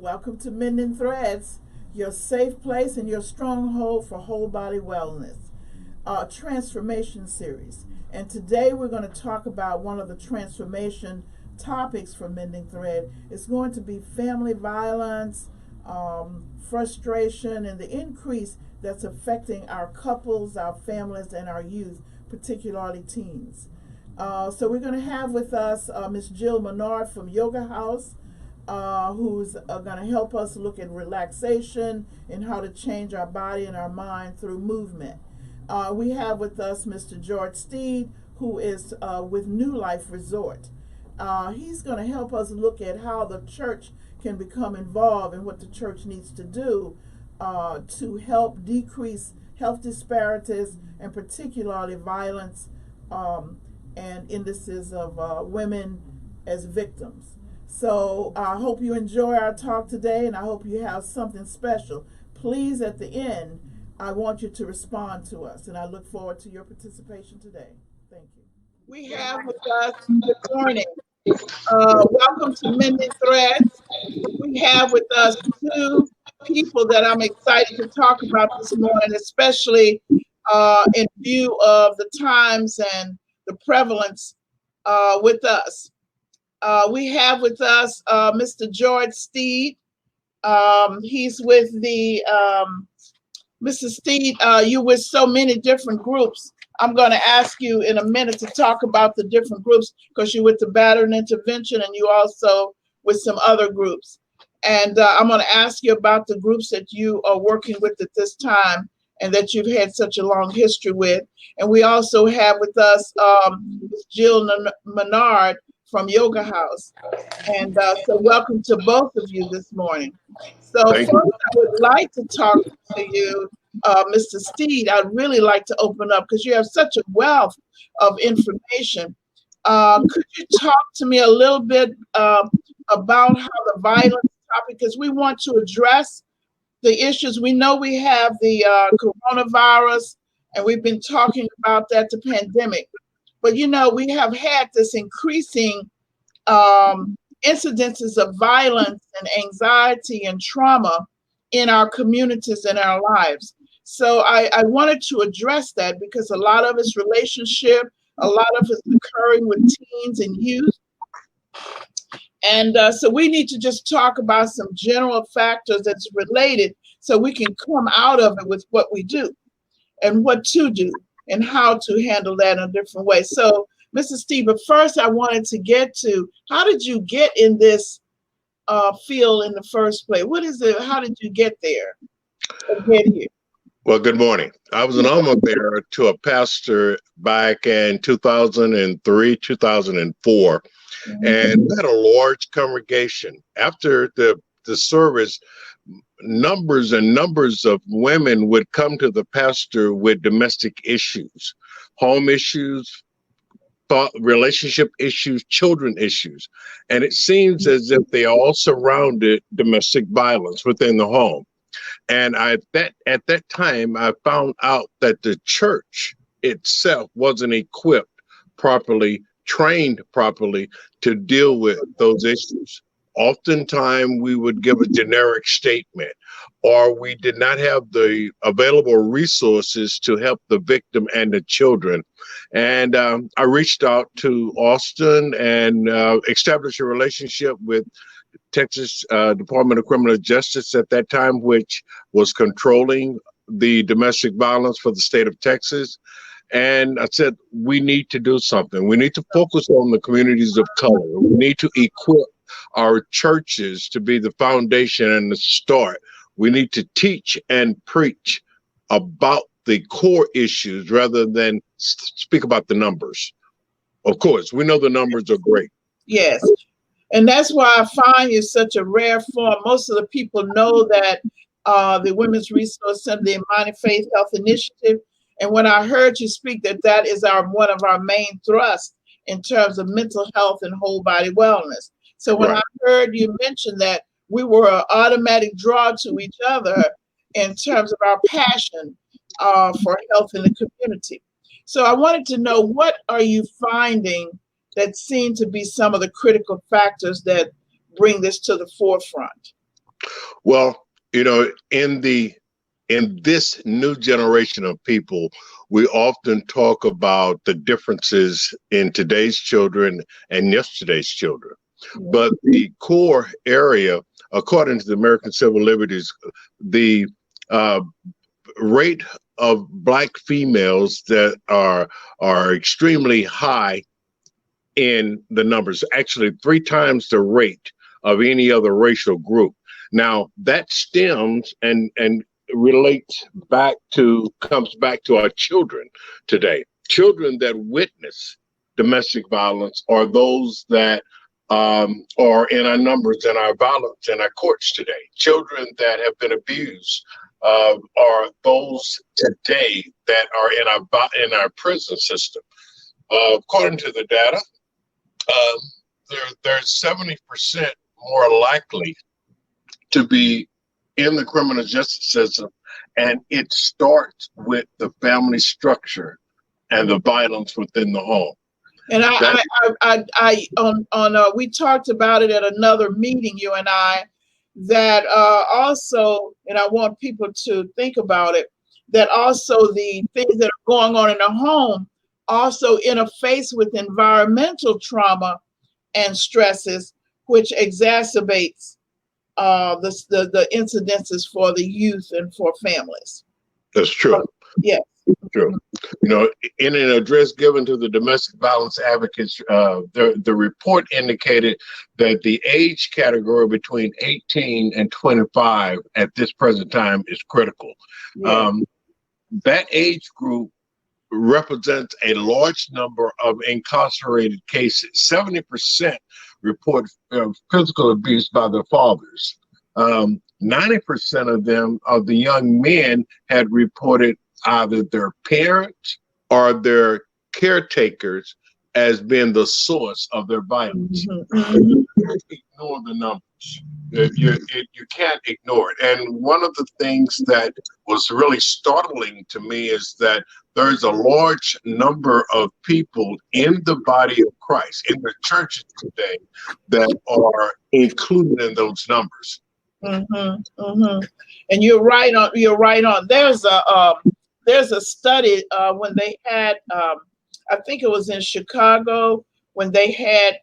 Welcome to Mending Threads, your safe place and your stronghold for whole body wellness, transformation series. And today we're going to talk about one of the transformation topics for Mending Thread. It's going to be family violence, frustration, and the increase that's affecting our couples, our families, and our youth, particularly teens. So we're going to have with us Miss Jill Menard from Yoga House, who's going to help us look at relaxation and how to change our body and our mind through movement. We have with us Mr. George Steed, who is with New Life Resort. He's going to help us look at how the church can become involved and what the church needs to do to help decrease health disparities and particularly violence and indices of women as victims. So I hope you enjoy our talk today, and I hope you have something special. Please, at the end, I want you to respond to us, and I look forward to your participation today. Thank you. We have with us, good morning. Welcome to Mending Threads. We have with us two people that I'm excited to talk about this morning, especially in view of the times and the prevalence with us. We have with us Mr. George Steed. He's with the, Mr. Steed, you with so many different groups. I'm going to ask you in a minute to talk about the different groups because you're with the Battered Intervention and you also with some other groups. And I'm going to ask you about the groups that you are working with at this time and that you've had such a long history with. And we also have with us Ms. Jill Menard from Yoga House. And so welcome to both of you this morning. So first I would like to talk to you, Mr. Steed. I'd really like to open up because you have such a wealth of information. Could you talk to me a little bit about how the violence topic, because we want to address the issues. We know we have the coronavirus, and we've been talking about that, the pandemic. But, you know, we have had this increasing incidences of violence and anxiety and trauma in our communities and our lives. So I wanted to address that because a lot of it's relationship, a lot of it's occurring with teens and youth. And so we need to just talk about some general factors that's related so we can come out of it with what we do and what to do and how to handle that in a different way. So, Mr. Steve, but first I wanted to get to, how did you get in this field in the first place? What is it? How did you get there and get here? Well, good morning. I was an alma bearer to a pastor back in 2003, 2004, and had a large congregation. After the service, numbers and numbers of women would come to the pastor with domestic issues, home issues, relationship issues, children issues. And it seems as if they all surrounded domestic violence within the home. And at that time, I found out that the church itself wasn't equipped properly, trained properly to deal with those issues. Oftentimes, we would give a generic statement, or we did not have the available resources to help the victim and the children. And I reached out to Austin and established a relationship with Texas Department of Criminal Justice at that time, which was controlling the domestic violence for the state of Texas. And I said, we need to do something. We need to focus on the communities of color. We need to equip our churches to be the foundation and the start. We need to teach and preach about the core issues rather than speak about the numbers. Of course, we know the numbers are great. Yes. And that's why I find you such a rare form. Most of the people know that the Women's Resource Center, the Imani Faith Health Initiative, and when I heard you speak, that is one of our main thrusts in terms of mental health and whole body wellness. So when I heard you mention that, we were an automatic draw to each other in terms of our passion for health in the community. So I wanted to know, what are you finding that seem to be some of the critical factors that bring this to the forefront? Well, in this new generation of people, we often talk about the differences in today's children and yesterday's children. But the core area, according to the American Civil Liberties, the uh, rate of Black females that are extremely high in the numbers, actually 3 times the rate of any other racial group. Now that stems and relates comes back to our children today. Children that witness domestic violence are those that are in our numbers and our violence in our courts today. Children that have been abused are those today that are in our prison system. According to the data, they're 70% more likely to be in the criminal justice system, and it starts with the family structure and the violence within the home. And we talked about it at another meeting, you and I, that also, and I want people to think about it, that also the things that are going on in the home also interface with environmental trauma and stresses, which exacerbates the incidences for the youth and for families. That's true. Yes. True. In an address given to the domestic violence advocates, the report indicated that the age category between 18 and 25 at this present time is critical. Yeah. That age group represents a large number of incarcerated cases. 70% report physical abuse by their fathers. 90% of them, of the young men, had reported either their parents or their caretakers as being the source of their violence. Mm-hmm. You can't ignore the numbers. You can't ignore it. And one of the things that was really startling to me is that there's a large number of people in the body of Christ, in the churches today, that are included in those numbers. Mm-hmm, mm-hmm. And you're right on. There's a study when they had, I think it was in Chicago, when they had,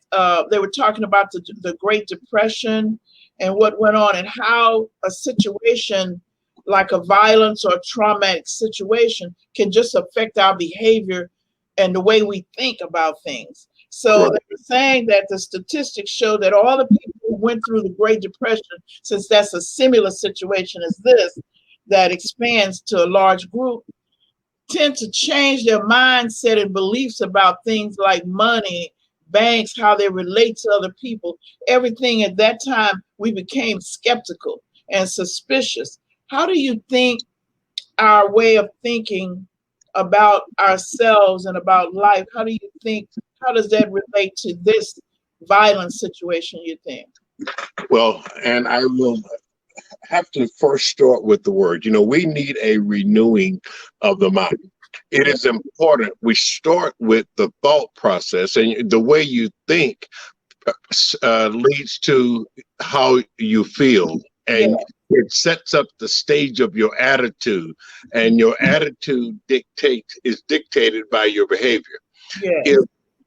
they were talking about the Great Depression and what went on, and how a situation like a violence or traumatic situation can just affect our behavior and the way we think about things. So right. They were saying that the statistics show that all the people who went through the Great Depression, since that's a similar situation as this, that expands to a large group, tend to change their mindset and beliefs about things like money, banks, how they relate to other people. Everything at that time, we became skeptical and suspicious. How do you think our way of thinking about ourselves and about life, how does that relate to this violent situation, you think? Well, and I will have to first start with the word. We need a renewing of the mind. It is important we start with the thought process, and the way you think leads to how you feel, and it sets up the stage of your attitude, and your attitude is dictated by your behavior.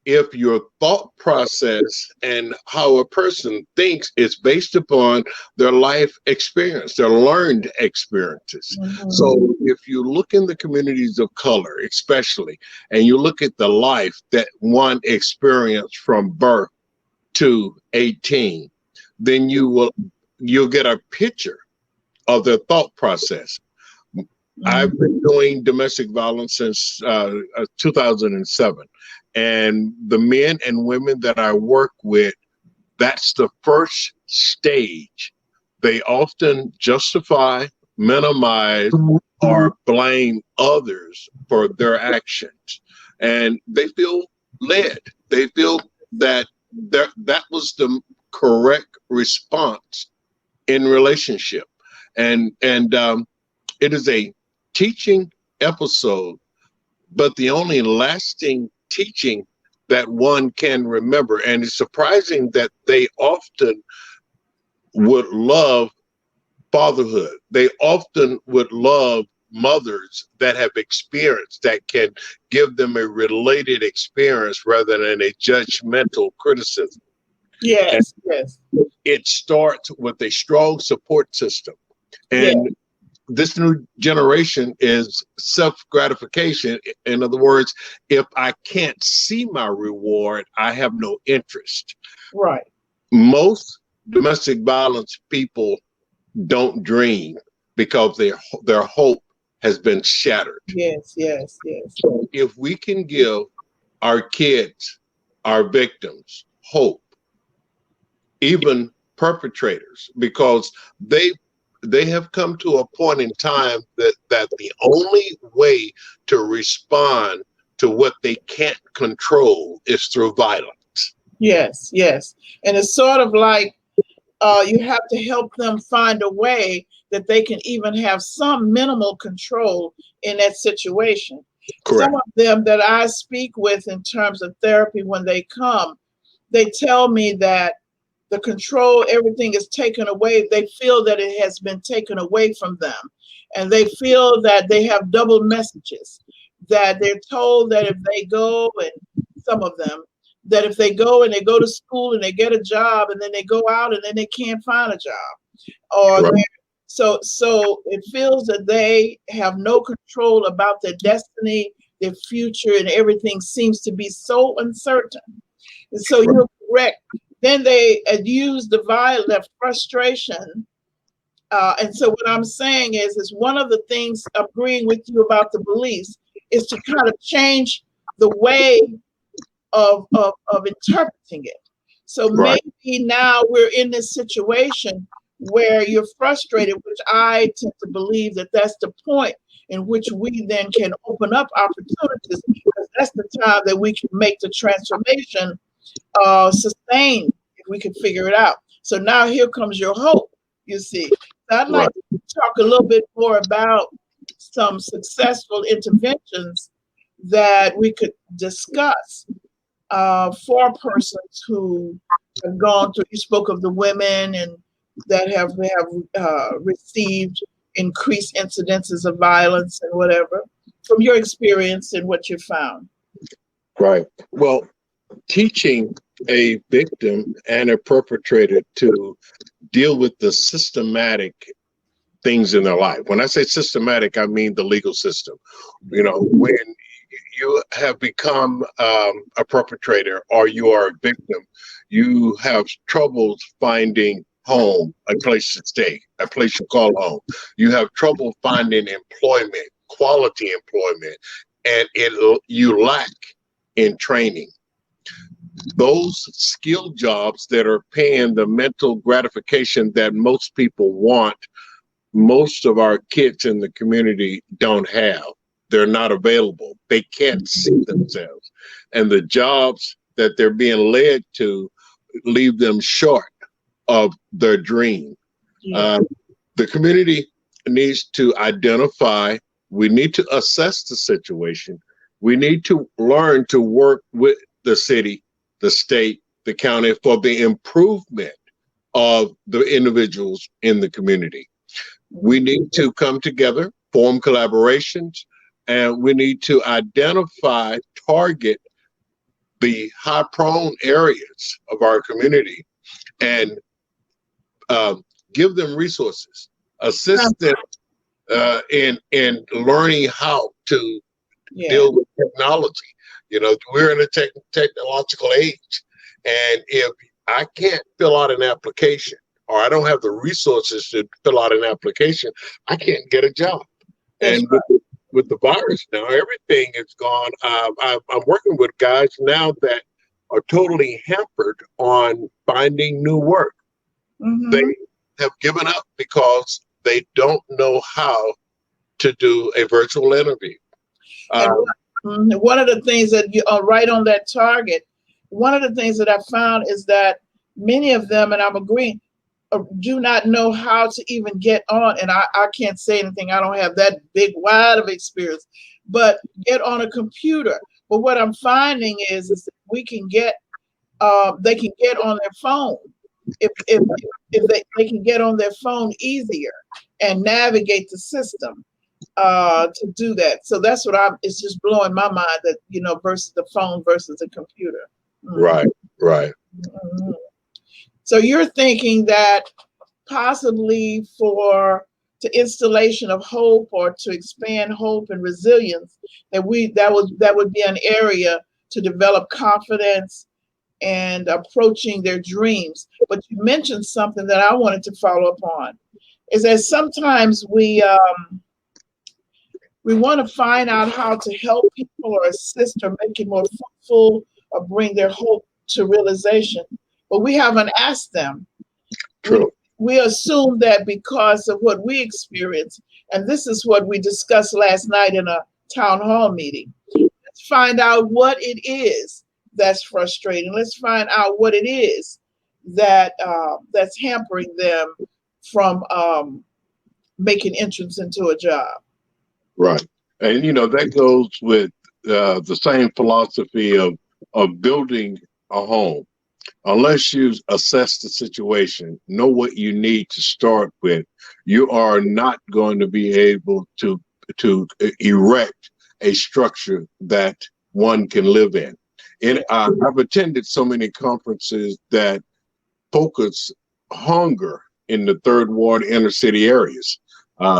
If your thought process and how a person thinks is based upon their life experience, their learned experiences. Mm-hmm. So if you look in the communities of color, especially, and you look at the life that one experienced from birth to 18, then you'll get a picture of their thought process. Mm-hmm. I've been doing domestic violence since 2007. And the men and women that I work with, that's the first stage. They often justify, minimize, or blame others for their actions. And they feel led. They feel that that was the correct response in relationship. And it is a teaching episode, but the only lasting teaching that one can remember. And it's surprising that they often would love fatherhood. They often would love mothers that have experience, that can give them a related experience rather than a judgmental criticism. Yes, yes, It starts with a strong support system. yes, And this new generation is self-gratification. In other words, if I can't see my reward, I have no interest. right. Most domestic violence people don't dream because their hope has been shattered. Yes, yes, yes. So if we can give our kids, our victims, hope, even perpetrators, because they have come to a point in time that the only way to respond to what they can't control is through violence. Yes, yes. And it's sort of like you have to help them find a way that they can even have some minimal control in that situation. Some Correct. of them that I speak with in terms of therapy, when they come, they tell me that the control, everything is taken away. They feel that it has been taken away from them. And they feel that they have double messages, that they're told that if they go, and some of them, that if they go and they go to school and they get a job and then they go out and then they can't find a job. Or Right. so it feels that they have no control about their destiny, their future, and everything seems to be so uncertain. And so Right. you're correct. Then they use the violence, that frustration. And so what I'm saying is one of the things, agreeing with you about the beliefs, is to kind of change the way of interpreting it. So Right. maybe now we're in this situation where you're frustrated, which I tend to believe that that's the point in which we then can open up opportunities, because that's the time that we can make the transformation sustained if we can figure it out. So now here comes your hope, you see. So I'd like Right. to talk a little bit more about some successful interventions that we could discuss for persons who have gone through. You spoke of the women and that have received increased incidences of violence and whatever. From your experience and what you found. Right. Well, teaching a victim and a perpetrator to deal with the systematic things in their life. When I say systematic, I mean the legal system. You know, when you have become a perpetrator or you are a victim, you have troubles finding home, a place to stay, a place to call home. You have trouble finding employment, quality employment, and you lack in training. Those skill jobs that are paying the mental gratification that most people want, most of our kids in the community don't have. They're not available. They can't see themselves. And the jobs that they're being led to leave them short of their dream. Yeah. The community needs to identify, we need to assess the situation. We need to learn to work with the city, the state, the county for the improvement of the individuals in the community. We need to come together, form collaborations, and we need to identify, target the high prone areas of our community and give them resources, assist them in learning how to deal with technology. You know, we're in a technological age, and if I can't fill out an application or I don't have the resources to fill out an application, I can't get a job. That's And right. with the virus now, everything is gone. I'm working with guys now that are totally hampered on finding new work. Mm-hmm. They have given up because they don't know how to do a virtual interview. And one of the things that you are right on that target, one of the things that I found is that many of them, and I'm agreeing, do not know how to even get on. And I can't say anything. I don't have that big, wide of experience, but get on a computer. But what I'm finding is that we can get, they can get on their phone. If if they can get on their phone easier and navigate the system to do that. So that's what it's just blowing my mind that, versus the phone versus the computer. Right, right. Mhm. So you're thinking that possibly for the installation of hope or to expand hope and resilience, that would be an area to develop confidence and approaching their dreams. But you mentioned something that I wanted to follow up on, is that sometimes we want to find out how to help people or assist or make it more fruitful or bring their hope to realization, but we haven't asked them. we, True. we assume that because of what we experience, and this is what we discussed last night in a town hall meeting. Let's find out what it is that's frustrating. Let's find out what it is that's hampering them from making entrance into a job. Right. And that goes with the same philosophy of building a home. Unless you assess the situation, know what you need to start with, you are not going to be able to erect a structure that one can live in. And I've attended so many conferences that focus hunger in the third ward inner city areas,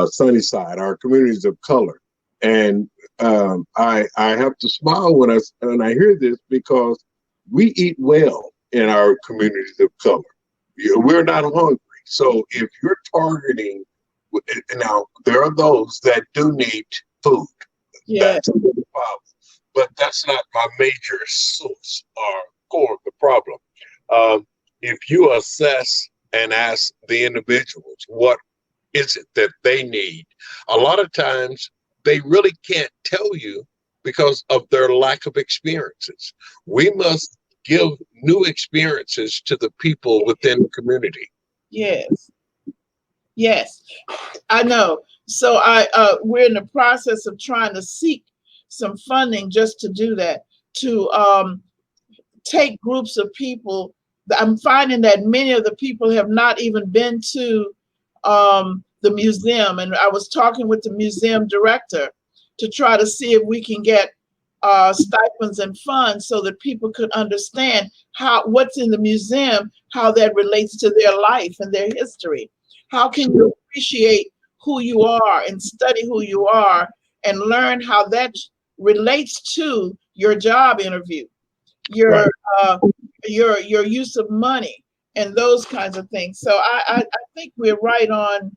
Sunnyside, our communities of color. And I have to smile when I hear this, because we eat well in our communities of color. We're not hungry. So if you're targeting, now there are those that do need food. Yeah. That's a problem. But that's not my major source or core of the problem. If you assess and ask the individuals what is it that they need, a lot of times they really can't tell you because of their lack of experiences. We must give new experiences to the people within the community. Yes. Yes. I know. So we're in the process of trying to seek some funding just to do that, to take groups of people. I'm finding that many of the people have not even been to the museum, and I was talking with the museum director to try to see if we can get stipends and funds so that people could understand what's in the museum, how that relates to their life and their history. How can you appreciate who you are and study who you are and learn how that relates to your job interview, your Right. your use of money, and those kinds of things. So I think we're right on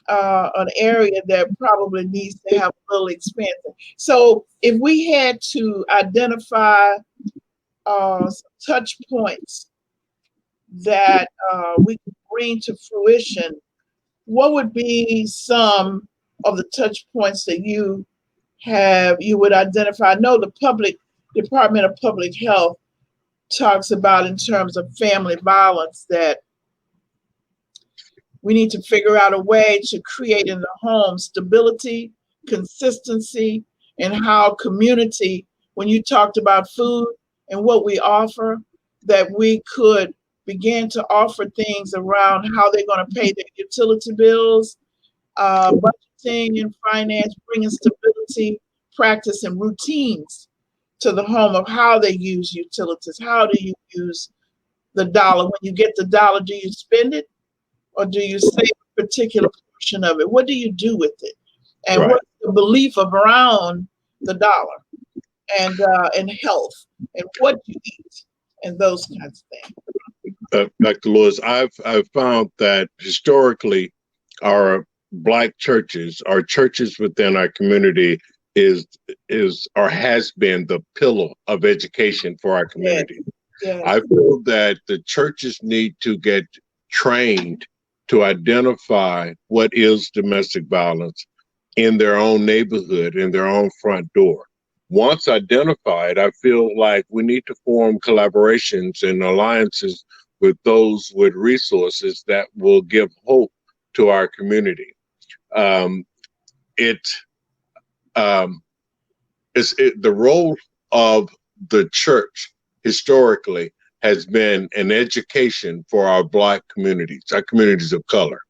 an area that probably needs to have a little expansion. So if we had to identify some touch points that we could bring to fruition, what would be some of the touch points that you would identify? I know the public Department of Public Health talks about in terms of family violence that we need to figure out a way to create in the home stability, consistency, and how community, when you talked about food and what we offer, that we could begin to offer things around how they're going to pay their utility bills, budgeting and finance, bringing stability, practice, and routines to the home of how they use utilities. How do you use the dollar? When you get the dollar, do you spend it or do you save a particular portion of it? What do you do with it? And Right. what's the belief around the dollar and health and what you eat and those kinds of things? Dr. Lewis, I've found that historically, our Black churches, our churches within our community, is or has been the pillar of education for our Yes, community. yes, I feel that the churches need to get trained to identify what is domestic violence in their own neighborhood, in their own front door. Once identified, I feel like we need to form collaborations and alliances with those with resources that will give hope to our community. Um, it is the role of the church historically has been an education for our Black communities, our communities of color.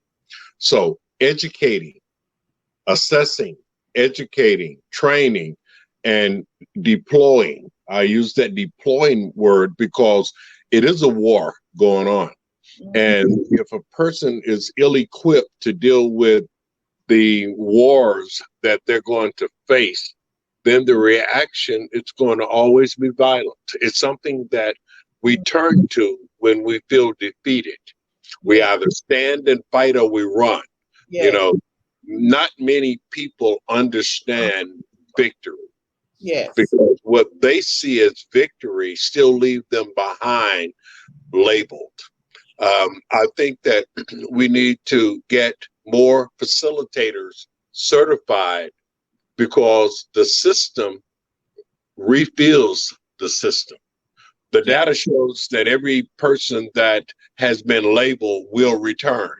So educating, assessing, educating, training, and deploying. I use that deploying word because it is a war going on. And if a person is ill equipped to deal with the wars that they're going to face, then the reaction it's going to always be violent. It's something that we turn to when we feel defeated. We either stand and fight or we run. You know, not many people understand victory. Because what they see as victory still leave them behind labeled. I think that we need to get more facilitators certified because the system refills the system. The data shows that every person that has been labeled will return.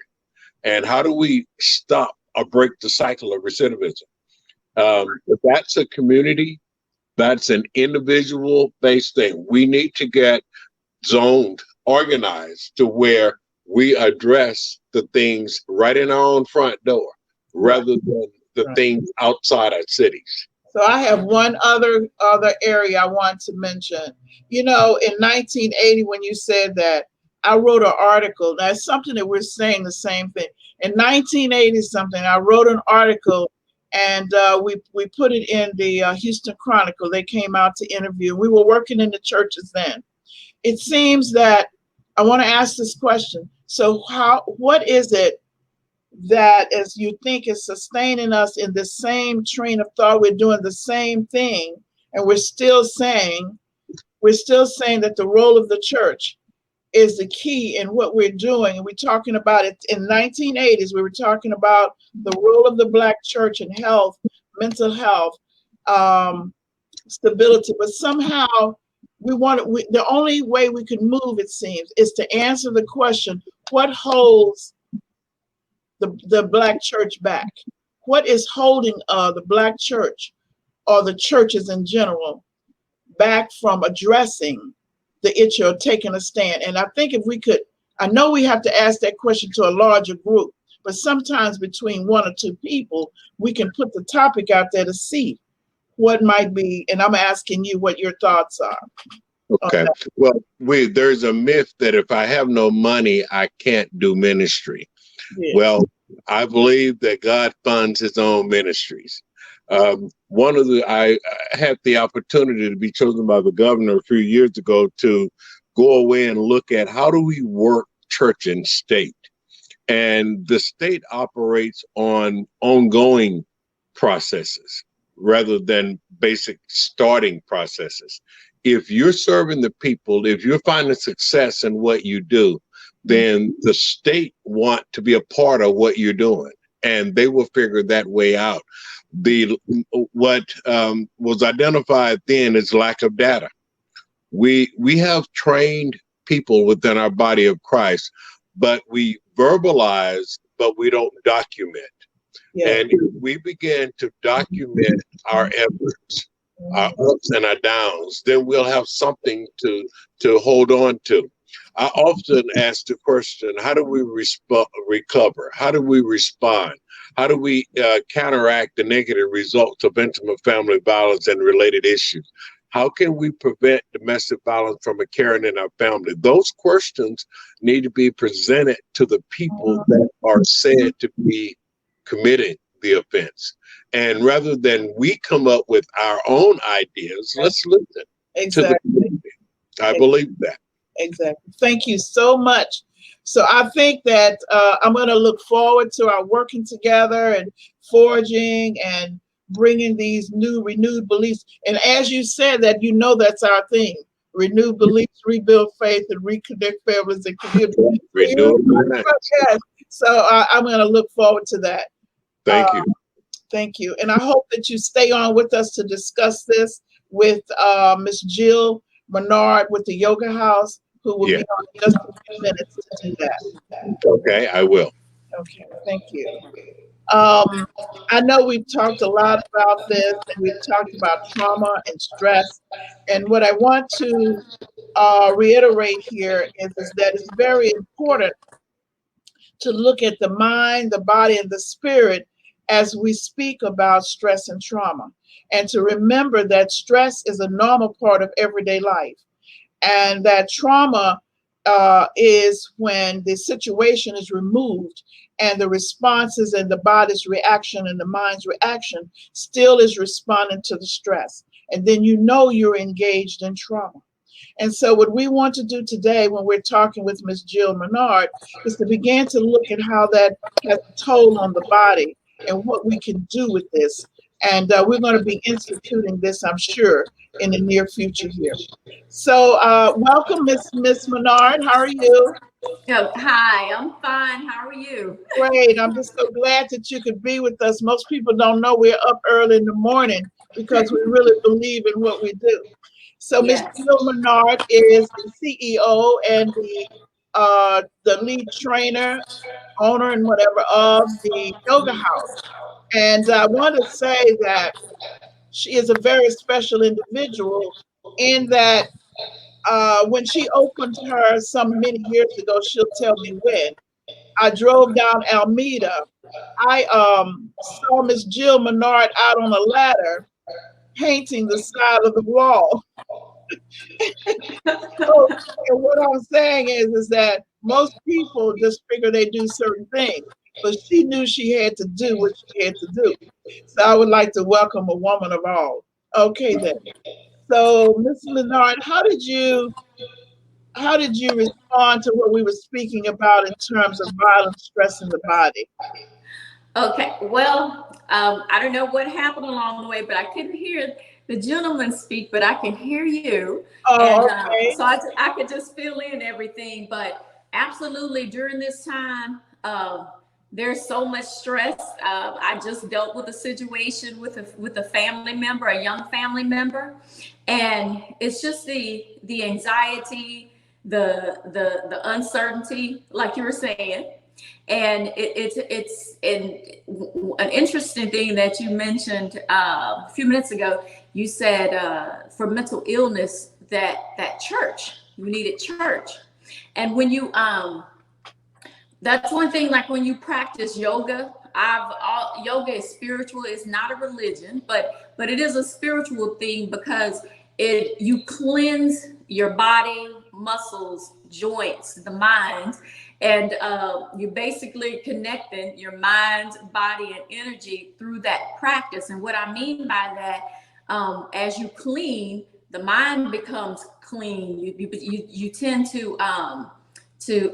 And how do we stop or break the cycle of recidivism? If that's a community, that's an individual based thing. We need to get zoned, organized to where we address the things right in our own front door rather than the things outside our cities. So I have one other area I want to mention. You know, in 1980, when you said that, I wrote an article. That's something that we're saying the same thing. In 1980 something, I wrote an article, and we put it in the Houston Chronicle. They came out to interview. We were working in the churches then. It seems that I want to ask this question. So what is it that, as you think, is sustaining us in the same train of thought? We're doing the same thing, and we're still saying that the role of the church is the key in what we're doing. And we're talking about it in 1980s. We were talking about the role of the Black church in health, mental health, stability. But somehow the only way we can move, it seems, is to answer the question: what holds the Black church back? What is holding the Black church or the churches in general back from addressing the issue of taking a stand? And I think if we could, I know we have to ask that question to a larger group, but sometimes between one or two people, we can put the topic out there to see what might be. And I'm asking you what your thoughts are. Okay. Well, there's a myth that if I have no money, I can't do ministry. Yeah. Well, I believe that God funds his own ministries. I had the opportunity to be chosen by the governor a few years ago to go away and look at how do we work church and state. And the state operates on ongoing processes rather than basic starting processes. If you're serving the people, if you're finding success in what you do, then the state want to be a part of what you're doing, and they will figure that way out. What was identified then is lack of data. We have trained people within our body of Christ, but we verbalize, but we don't document. Yeah. And if we begin to document our efforts, our ups and our downs, then we'll have something to hold on to. I often ask the question, how do we recover? How do we respond? How do we counteract the negative results of intimate family violence and related issues? How can we prevent domestic violence from occurring in our family? Those questions need to be presented to the people that are said to be committing the offense. And rather than we come up with our own ideas, let's listen to the community. I believe that. Exactly. Thank you so much. So I think that I'm going to look forward to our working together and forging and bringing these new renewed beliefs. And as you said that, you know, that's our thing: renewed beliefs, rebuild faith, and reconnect families and communities. Yes. So I'm going to look forward to that. Thank you. Thank you. And I hope that you stay on with us to discuss this with Miss Jill Menard with the Yoga House, who will be on in just a few minutes to do that. Okay, I will. Okay, thank you. I know we've talked a lot about this, and we've talked about trauma and stress. And what I want to reiterate here is that it's very important to look at the mind, the body, and the spirit as we speak about stress and trauma, and to remember that stress is a normal part of everyday life, and that trauma is when the situation is removed and the responses and the body's reaction and the mind's reaction still is responding to the stress. And then you know you're engaged in trauma. And so, what we want to do today when we're talking with Ms. Jill Menard is to begin to look at how that has a toll on the body and what we can do with this. And we're going to be instituting this, I'm sure, in the near future here. So, welcome, Miss Menard. How are you? Oh, hi, I'm fine. How are you? Great. I'm just so glad that you could be with us. Most people don't know we're up early in the morning because we really believe in what we do. So Ms. Yes. Jill Menard is the CEO and the lead trainer, owner, and whatever of the Yoga House. And I want to say that she is a very special individual in that when she opened her some many years ago, she'll tell me when. I drove down Alameda. I saw Miss Jill Menard out on a ladder painting the side of the wall. So, and what I'm saying is that most people just figure they do certain things, but she knew she had to do what she had to do. So I would like to welcome a woman of all. Okay then. So Miss Menard, how did you respond to what we were speaking about in terms of violent stress in the body? Okay. Well, I don't know what happened along the way, but I couldn't hear the gentleman speak, but I can hear you. And Oh, okay. so I could just fill in everything. But absolutely, during this time, there's so much stress. I just dealt with a situation with a family member, a young family member, and it's just the anxiety, the uncertainty, like you were saying. And it's an interesting thing that you mentioned a few minutes ago. You said for mental illness that church, you needed church. And when you that's one thing, like when you practice yoga, yoga is spiritual. It's not a religion, but it is a spiritual thing because you cleanse your body, muscles, joints, the mind, and you're basically connecting your mind, body, and energy through that practice. And what I mean by that, as you clean, the mind becomes clean. You tend to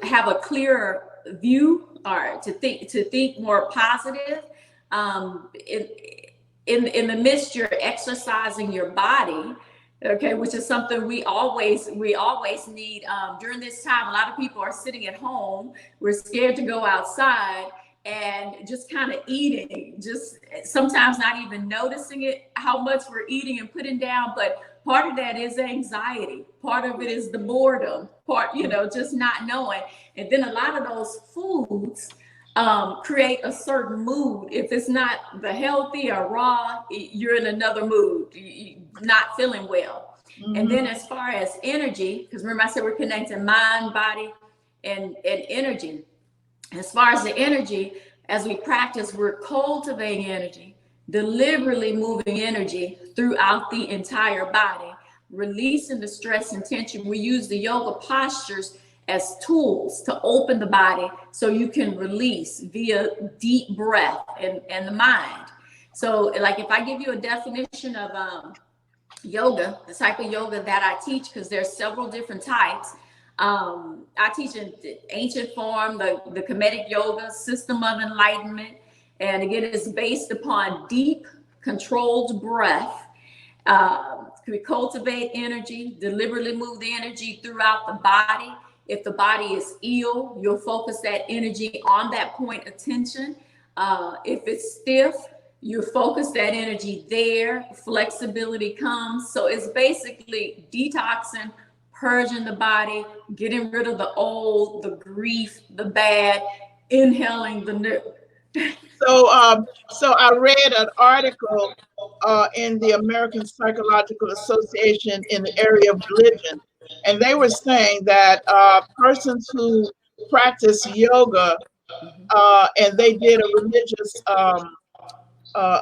have a clearer view, or to think more positive. In in the midst, you're exercising your body, okay, which is something we always need. During this time, a lot of people are sitting at home. We're scared to go outside and just kind of eating, just sometimes not even noticing it, how much we're eating and putting down. But part of that is anxiety. Part of it is the boredom part, just not knowing. And then a lot of those foods create a certain mood. If it's not the healthy or raw, you're in another mood, you're not feeling well. Mm-hmm. And then as far as energy, because remember I said we're connecting mind, body, and energy. As far as the energy, as we practice, we're cultivating energy, deliberately moving energy throughout the entire body, releasing the stress and tension. We use the yoga postures as tools to open the body so you can release via deep breath and the mind. So like if I give you a definition of yoga, the type of yoga that I teach, because there's several different types. I teach in the ancient form, the Kemetic yoga, system of enlightenment. And again, it's based upon deep, controlled breath. We cultivate energy, deliberately move the energy throughout the body. If the body is ill, you'll focus that energy on that point of tension. If it's stiff, you focus that energy there. Flexibility comes. So it's basically detoxing, purging the body, getting rid of the old, the grief, the bad, inhaling the new. So I read an article in the American Psychological Association in the area of religion, and they were saying that persons who practice yoga and they did a religious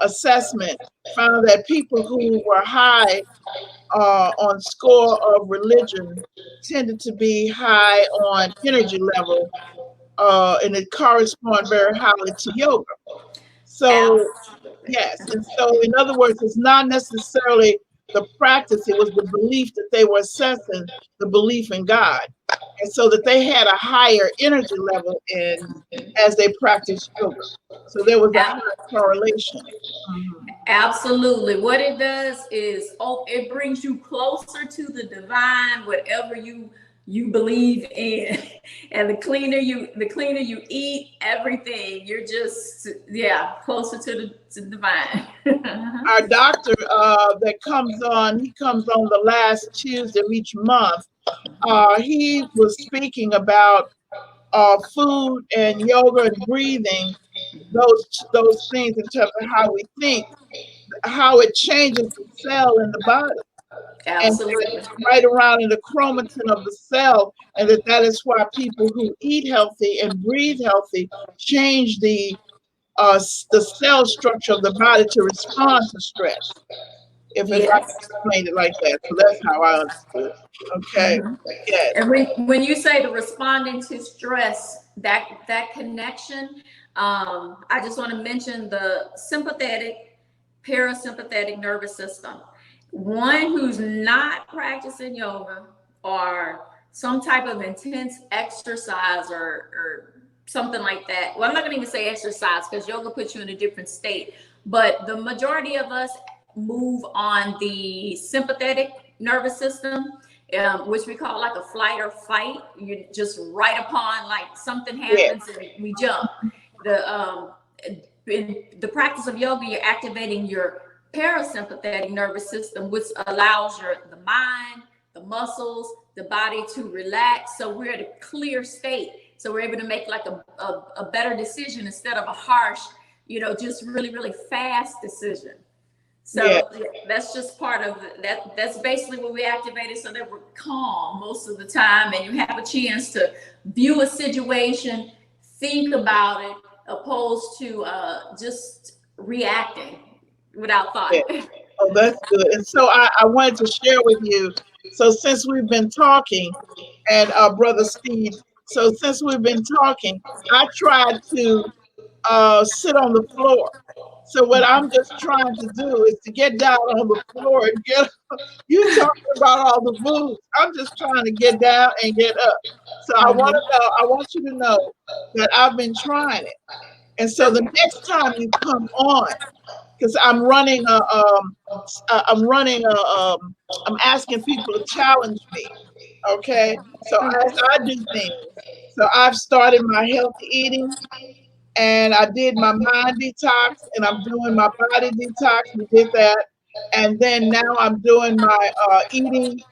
assessment found that people who were high on score of religion tended to be high on energy level, and it corresponds very highly to yoga. So yes, and so in other words, it's not necessarily the practice; it was the belief that they were assessing, the belief in God, and so that they had a higher energy level in as they practiced yoga. So there was a high correlation. Mhm. Absolutely. What it does is, it brings you closer to the divine, whatever you believe in. And the cleaner you eat, everything, you're just, closer to the divine. Our doctor that comes on, he comes on the last Tuesday of each month. He was speaking about food and yoga and breathing, those things in terms of how we think, how it changes the cell in the body, and that Absolutely. it's right around in the chromatin of the cell, and that is why people who eat healthy and breathe healthy change the cell structure of the body to respond to stress. If I can Yes. explain it like that, so that's how I understood. Okay. Mhm. Yes. And when you say the responding to stress, that connection, I just want to mention the sympathetic, parasympathetic nervous system. One who's not practicing yoga or some type of intense exercise or something like that. Well, I'm not going to even say exercise because yoga puts you in a different state. But the majority of us move on the sympathetic nervous system, which we call like a flight or fight. You just right upon, like something Yes. happens and we jump. In the practice of yoga, you're activating your parasympathetic nervous system, which allows the mind, the muscles, the body to relax. So we're at a clear state. So we're able to make like a better decision instead of a harsh, just really, really fast decision. Yes. So that's just part of that. That's basically what we activated so that we're calm most of the time, and you have a chance to view a situation, think about it, opposed to just reacting without thought. Yes. Oh, that's good. And so I wanted to share with you. So since we've been talking, and Brother Steve, so since we've been talking, I tried to sit on the floor. So what I'm just trying to do is to get down on the floor and get. You talking about all the moves? I'm just trying to get down and get up. So I want Mhm. to know. I want you to know that I've been trying it. And so the next time you come on, because I'm asking people to challenge me. Okay, so as I do things, so I've started my healthy eating, and I did my mind detox, and I'm doing my body detox. We did that, and then now I'm doing my eating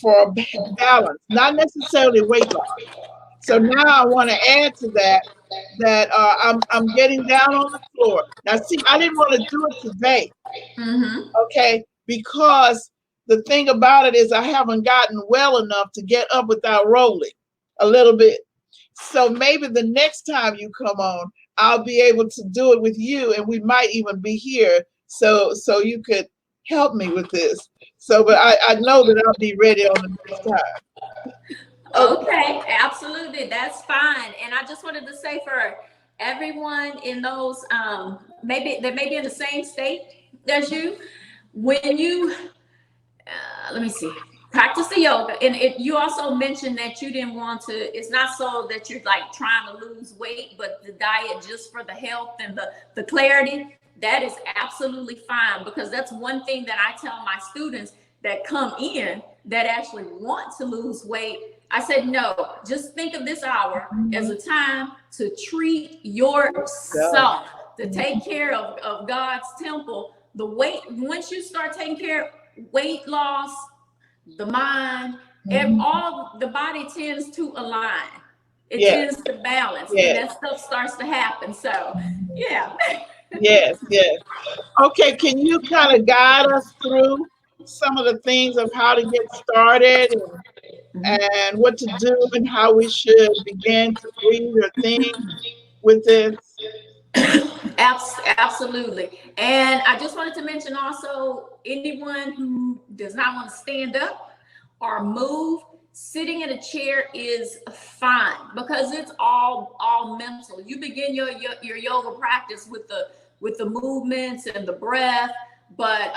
for balance, not necessarily weight loss. So now I want to add to that I'm getting down on the floor. Now, see, I didn't want to do it today, Mhm. okay? Because the thing about it is I haven't gotten well enough to get up without rolling a little bit. So maybe the next time you come on, I'll be able to do it with you, and we might even be here so you could help me with this. So, but I know that I'll be ready on the next time. Okay. Okay, absolutely. That's fine. And I just wanted to say for everyone in those, maybe they may be in the same state as you, when you, let me see, practice the yoga. And you also mentioned that you didn't want to, it's not so that you're like trying to lose weight, but the diet just for the health and the clarity, that is absolutely fine, because that's one thing that I tell my students that come in that actually want to lose weight. I said, no, just think of this hour as a time to treat yourself, to take care of God's temple. The weight, once you start taking care of weight loss, the mind, all the body tends to align. It Yes. tends to balance, and Yes. that stuff starts to happen. So, yeah. Yes. Yes. Okay. Can you kind of guide us through some of the things of how to get started? and what to do and how we should begin to breathe or think with this? Absolutely. And I just wanted to mention also anyone who does not want to stand up or move, sitting in a chair is fine because it's all mental. You begin your yoga practice with the movements and the breath, but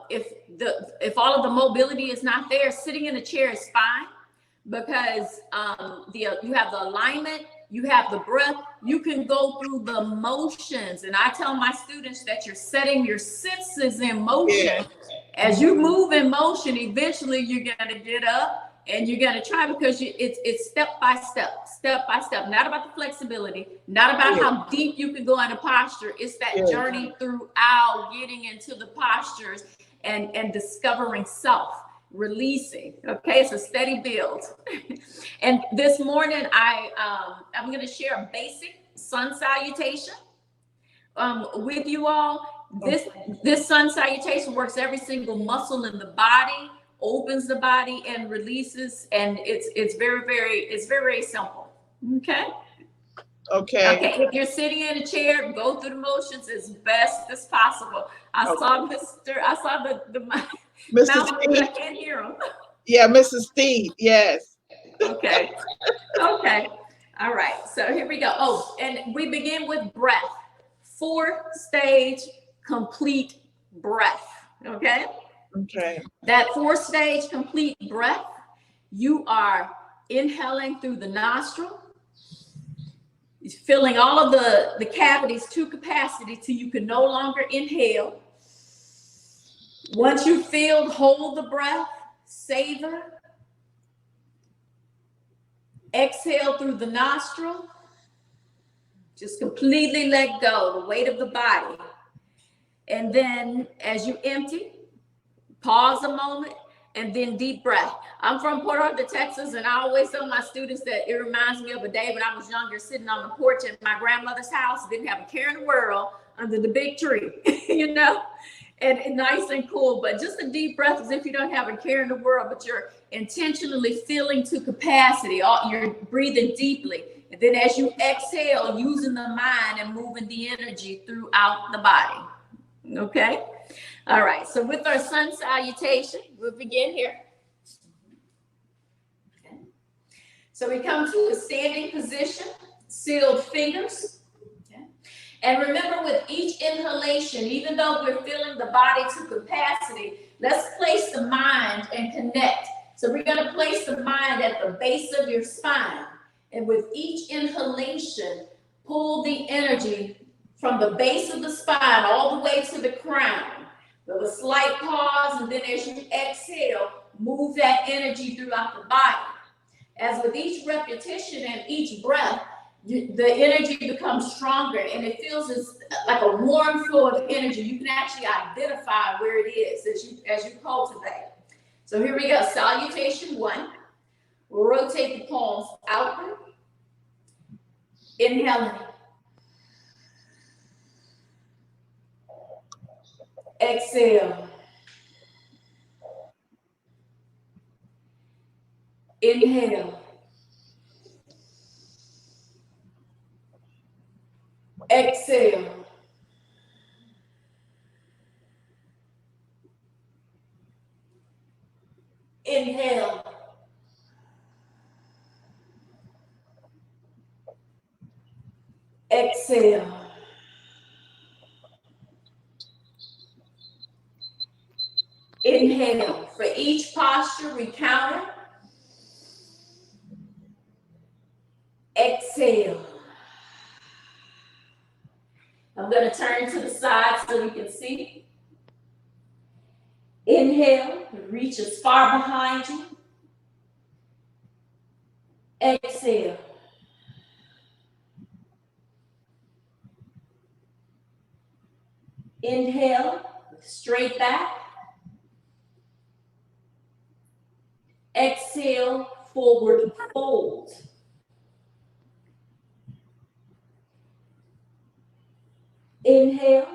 if all of the mobility is not there, sitting in a chair is fine because you have the alignment, you have the breath, you can go through the motions. And I tell my students that you're setting your senses in motion. Yeah. As you move in motion, eventually you're going to get up and you're going to try because it's step by step, not about the flexibility, not about how deep you can go into posture. It's that journey throughout getting into the postures and discovering self. Releasing. Okay, it's a steady build. And this morning I'm going to share a basic sun salutation with you all. This sun salutation works every single muscle in the body, opens the body and releases, and it's very simple. Okay. If you're sitting in a chair, go through the motions as best as possible. I saw the Mr. Steve. I can't hear him. Yeah, Mrs. Steve. Yes. Okay. All right. So here we go. Oh, and we begin with breath. 4-stage complete breath. Okay. That 4-stage complete breath, you are inhaling through the nostril, filling all of the cavities to capacity till you can no longer inhale. Once you feel, hold the breath, savor. Exhale through the nostril. Just completely let go, the weight of the body. And then as you empty, pause a moment, and then deep breath. I'm from Port Arthur, Texas, and I always tell my students that it reminds me of a day when I was younger, sitting on the porch at my grandmother's house, didn't have a care in the world, under the big tree, you know? And nice and cool, but just a deep breath as if you don't have a care in the world, but you're intentionally filling to capacity. You're breathing deeply. And then as you exhale, using the mind and moving the energy throughout the body. Okay? All right, so with our sun salutation, we'll begin here. Okay. So we come to a standing position, sealed fingers. And remember, with each inhalation, even though we're filling the body to capacity, let's place the mind and connect. So we're going to place the mind at the base of your spine. And with each inhalation, pull the energy from the base of the spine all the way to the crown. With a slight pause, and then as you exhale, move that energy throughout the body. As with each repetition and each breath, the energy becomes stronger, and it feels like a warm flow of energy. You can actually identify where it is as you cultivate. So here we go. Salutation 1. We'll rotate the palms outward. Inhaling. Exhale. Inhale. Exhale. Inhale. Exhale. Inhale. For each posture, we counter. Exhale. I'm going to turn to the side so we can see. Inhale, reach as far behind you. Exhale. Inhale, straight back. Exhale, forward fold. Inhale.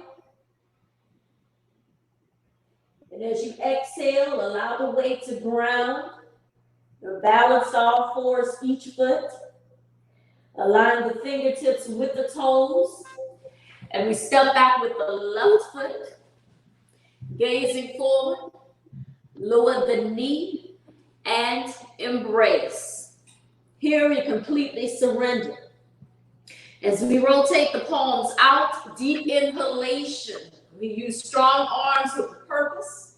And as you exhale, allow the weight to ground. Balance all fours each foot. Align the fingertips with the toes. And we step back with the left foot. Gazing forward. Lower the knee and embrace. Here we completely surrender. As we rotate the palms out, deep inhalation. We use strong arms with purpose.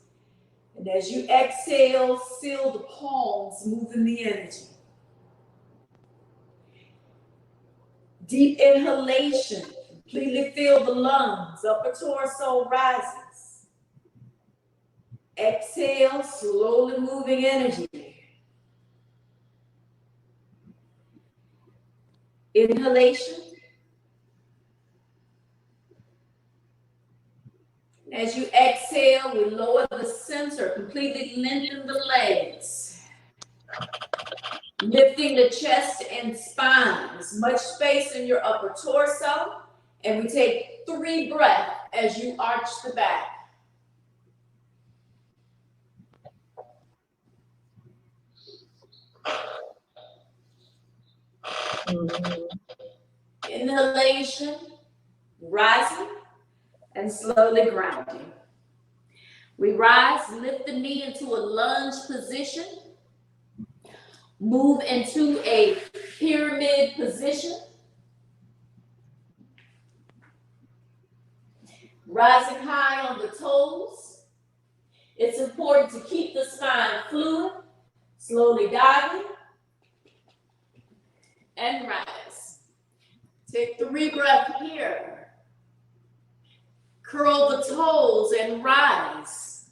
And as you exhale, seal the palms, moving the energy. Deep inhalation. Completely fill the lungs. Upper torso rises. Exhale, slowly moving energy. Inhalation. As you exhale, we lower the center, completely lengthen the legs. Lifting the chest and spine. There's much space in your upper torso. And we take 3 breaths as you arch the back. Inhalation, rising, and slowly grounding. We rise, lift the knee into a lunge position. Move into a pyramid position. Rising high on the toes. It's important to keep the spine fluid. Slowly diving. And rise. Take 3 breaths here. Curl the toes and rise.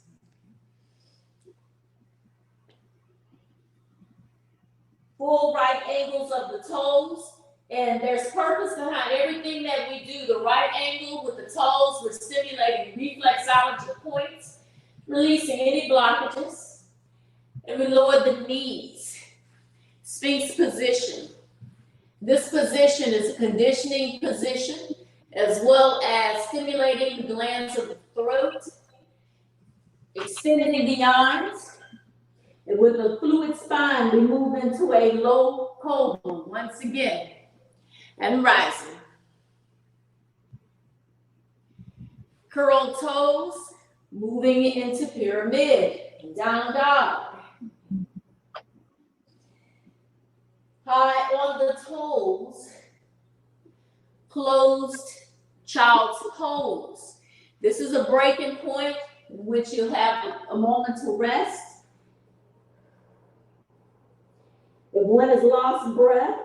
Full right angles of the toes. And there's purpose behind everything that we do. The right angle with the toes, we're stimulating reflexology points, releasing any blockages. And we lower the knees. Sphinx position. This position is a conditioning position, as well as stimulating the glands of the throat, extending the arms, and with a fluid spine, we move into a low cobra once again, and rising. Curl toes, moving into pyramid, down dog. High on the toes, closed child's pose. This is a breaking point in which you'll have a moment to rest. If one has lost breath,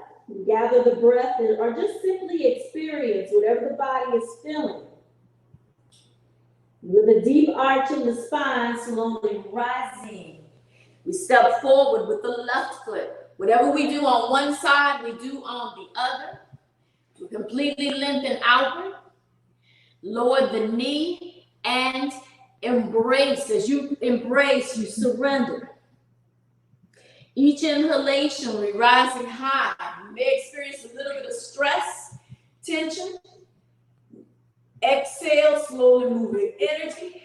gather the breath or just simply experience whatever the body is feeling. With a deep arch in the spine, slowly rising. We step forward with the left foot. Whatever we do on one side, we do on the other. We completely lengthen outward. Lower the knee and embrace. As you embrace, you surrender. Each inhalation, we're rising high. You may experience a little bit of stress, tension. Exhale, slowly moving energy.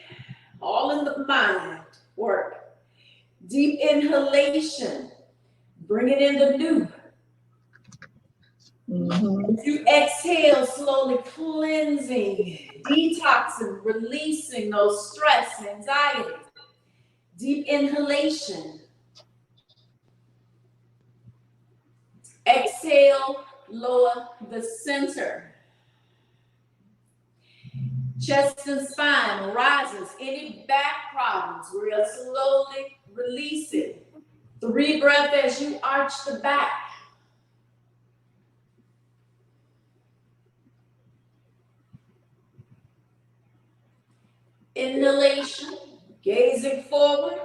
All in the mind work. Deep inhalation. Bringing in the new. As you exhale, slowly cleansing, detoxing, releasing those stress, anxiety. Deep inhalation. Exhale, lower the center. Chest and spine rises. Any back problems, we're slowly releasing. 3 breaths as you arch the back. Inhalation, gazing forward,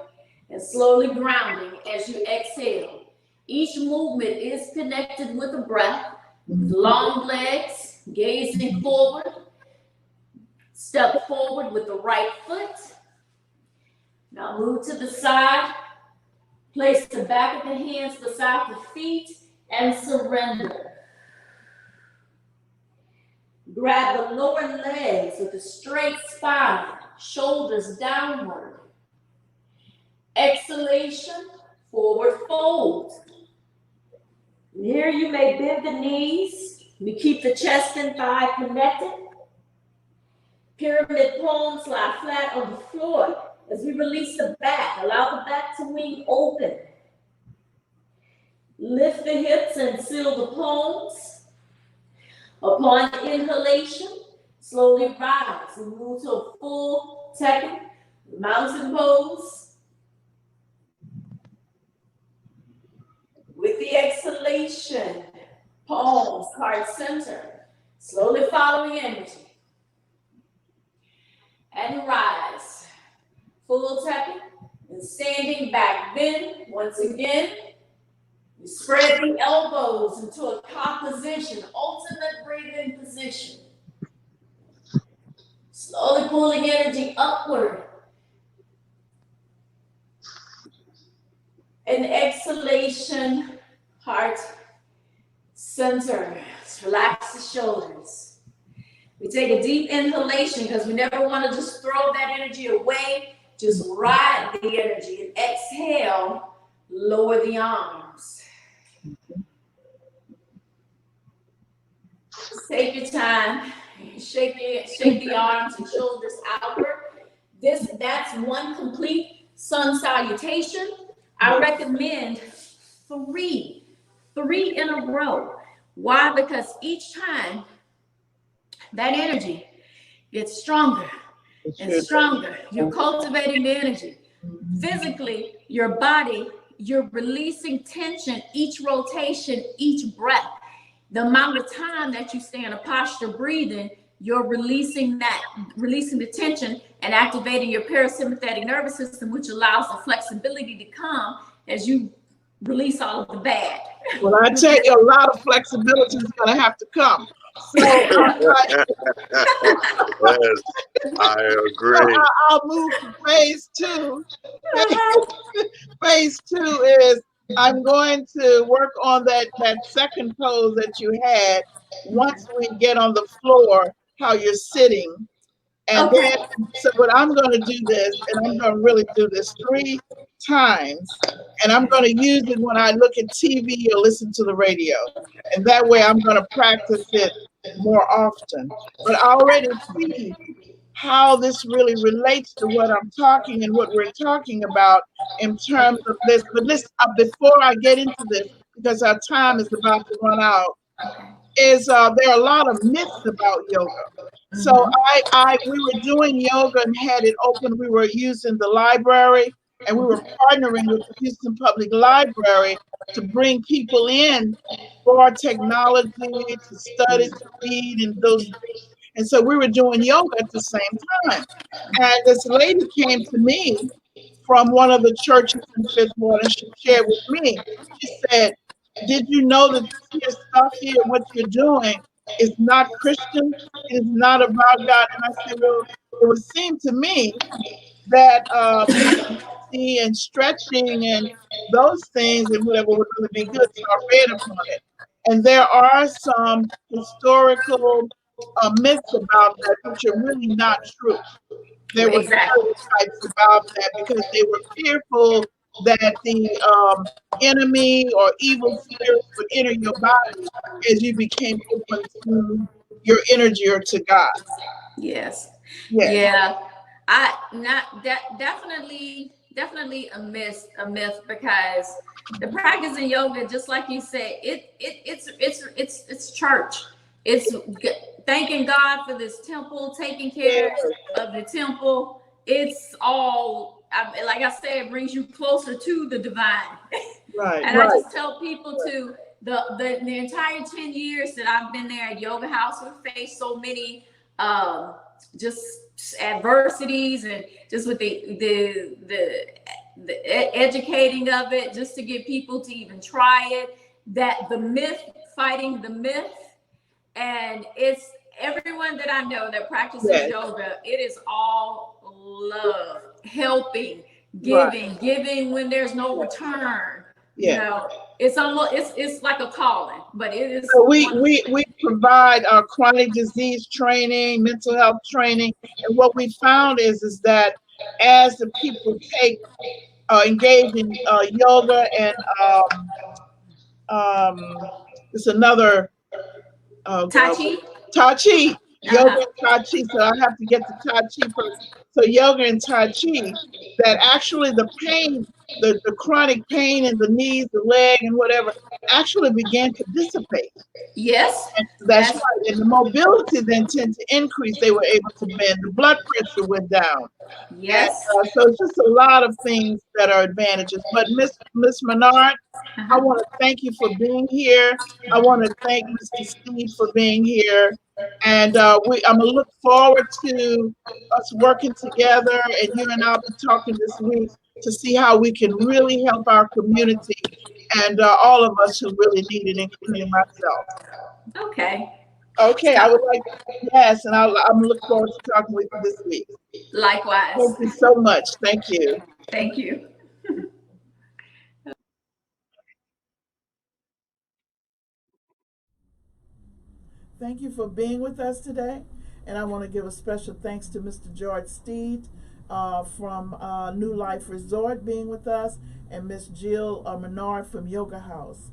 and slowly grounding as you exhale. Each movement is connected with a breath. Long legs, gazing forward. Step forward with the right foot. Now move to the side. Place the back of the hands beside the feet and surrender. Grab the lower legs with a straight spine, shoulders downward. Exhalation, forward fold. And here you may bend the knees. We keep the chest and thigh connected. Pyramid palms lie flat on the floor as we release the back. Allow the back to wing open. Lift the hips and seal the palms. Upon inhalation, slowly rise and move to a full Tekken mountain pose. With the exhalation, palms heart center, slowly following energy. And rise. Full Tekken and standing back bend once again. You spread the elbows into a cock position, ultimate breathing position. Slowly pulling energy upward. And exhalation, heart center. Just relax the shoulders. We take a deep inhalation because we never want to just throw that energy away. Just ride the energy. And exhale, lower the arms. Take your time. Shake the arms and shoulders outward. That's one complete sun salutation. I recommend three in a row. Why? Because each time that energy gets stronger and stronger. You're cultivating the energy. Physically, your body, you're releasing tension each rotation, each breath. The amount of time that you stay in a posture breathing, you're releasing the tension and activating your parasympathetic nervous system, which allows the flexibility to come as you release all of the bad. Well, I tell you, a lot of flexibility is going to have to come. So Yes, I agree. So I'll move to phase two. Phase two is I'm going to work on that second pose that you had. Once we get on the floor, how you're sitting. And then, so what I'm going to do this, and I'm going to really do this 3 times, and I'm going to use it when I look at TV or listen to the radio. And that way I'm going to practice it more often. But I already see how this really relates to what I'm talking and what we're talking about in terms of this. But before I get into this, because our time is about to run out, is there are a lot of myths about yoga. So we were doing yoga and had it open. We were using the library, and we were partnering with the Houston Public Library to bring people in for technology, to study, to read, and those things. And so we were doing yoga at the same time. And this lady came to me from one of the churches in Fifth Ward, and she shared with me. She said, "Did you know that this stuff here, what you're doing, is not Christian? It is not about God." And I said, "Well, it would seem to me that and stretching and those things and whatever would really be good." So I read upon it. And there are some historical myths about that, which are really not true. There were stereotypes about that because they were fearful that the enemy or evil spirits would enter your body as you became open to your energy or to God. Yes. Yes. Yeah. Definitely a myth because the practice in yoga, just like you said, it's church. It's thanking God for this temple, taking care of the temple. It's all, like I said, it brings you closer to the divine. Right. And I just tell people to the entire 10 years that I've been there at Yoga House, we've faced so many just adversities and just with the educating of it, just to get people to even try it, that the myth, fighting the myth. And it's everyone that I know that practices yoga, it is all love, helping, giving when there's no return. You know, it's almost it's like a calling, but it is. So we provide chronic disease training, mental health training, and what we found is that as the people take engage in yoga and it's another Tai Chi? Tai Chi, yoga Uh-huh. and Tai Chi. So I have to get to Tai Chi first. So yoga and Tai Chi, that actually the pain, the chronic pain in the knees, the leg, and whatever, actually began to dissipate. Yes. And that's That's right. And the mobility then tend to increase. They were able to bend. The blood pressure went down. And yes. so it's just a lot of things that are advantages. But Miss Menard, I Uh-huh. want to thank you for being here. I want to thank Mr. Steve for being here. And I'm going to look forward to us working together, and you and I'll be talking this week to see how we can really help our community and all of us who really need it, including myself. Okay. Okay, I So, would like, yes, and I'm look forward to talking with you this week. likewise. Thank you so much. Thank you. Thank you. Thank you for being with us today. And I want to give a special thanks to Mr. George Steed from New Life Resort being with us, and Miss Jill Menard from Yoga House.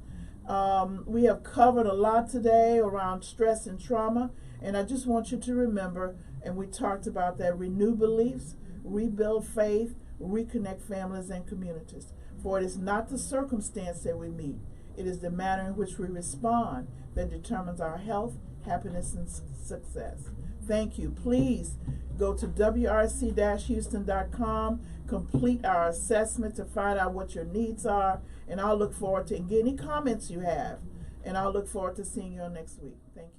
We have covered a lot today around stress and trauma, and I just want you to remember, and we talked about that: renew beliefs, rebuild faith, reconnect families and communities. For it is not the circumstance that we meet, it is the manner in which we respond that determines our health, happiness, and success. Thank you. Please go to wrc-houston.com, complete our assessment to find out what your needs are, and I'll look forward to any comments you have. And I'll look forward to seeing you next week. Thank you.